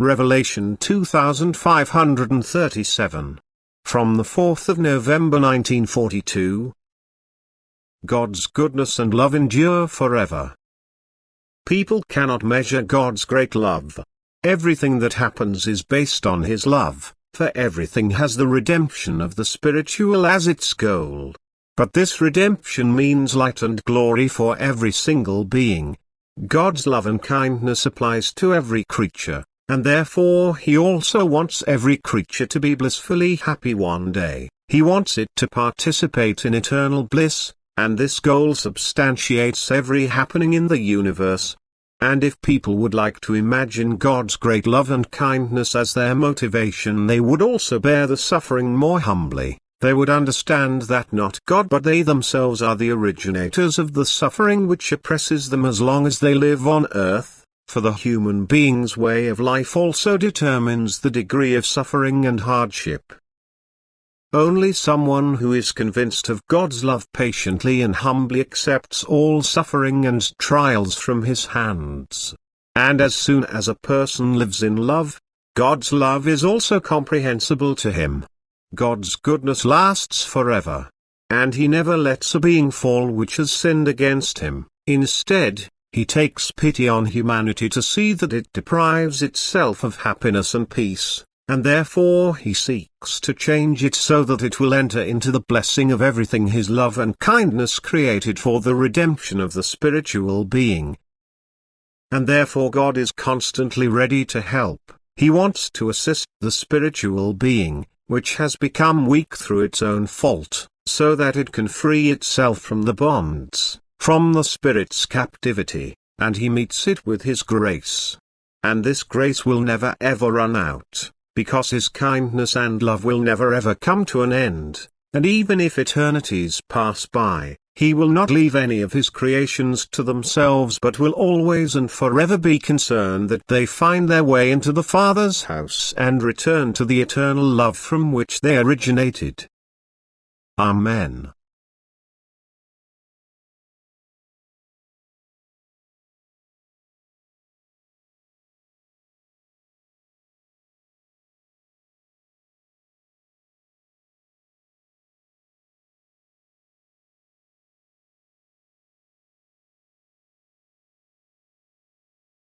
Revelation 2537. From the 4th of November 1942. God's goodness and love endure forever. People cannot measure God's great love. Everything that happens is based on His love, for everything has the redemption of the spiritual as its goal. But this redemption means light and glory for every single being. God's love and kindness applies to every creature, and therefore He also wants every creature to be blissfully happy one day. He wants it to participate in eternal bliss, and this goal substantiates every happening in the universe. And if people would like to imagine God's great love and kindness as their motivation, they would also bear the suffering more humbly. They would understand that not God but they themselves are the originators of the suffering which oppresses them as long as they live on earth, for the human being's way of life also determines the degree of suffering and hardship. Only someone who is convinced of God's love patiently and humbly accepts all suffering and trials from His hands. And as soon as a person lives in love, God's love is also comprehensible to him. God's goodness lasts forever. And He never lets a being fall which has sinned against Him. Instead, He takes pity on humanity to see that it deprives itself of happiness and peace, and therefore He seeks to change it so that it will enter into the blessing of everything His love and kindness created for the redemption of the spiritual being. And therefore God is constantly ready to help. He wants to assist the spiritual being, which has become weak through its own fault, so that it can free itself from the bonds, from the spirit's captivity, and He meets it with His grace. And this grace will never ever run out, because His kindness and love will never ever come to an end, and even if eternities pass by, He will not leave any of His creations to themselves but will always and forever be concerned that they find their way into the Father's house and return to the eternal love from which they originated. Amen.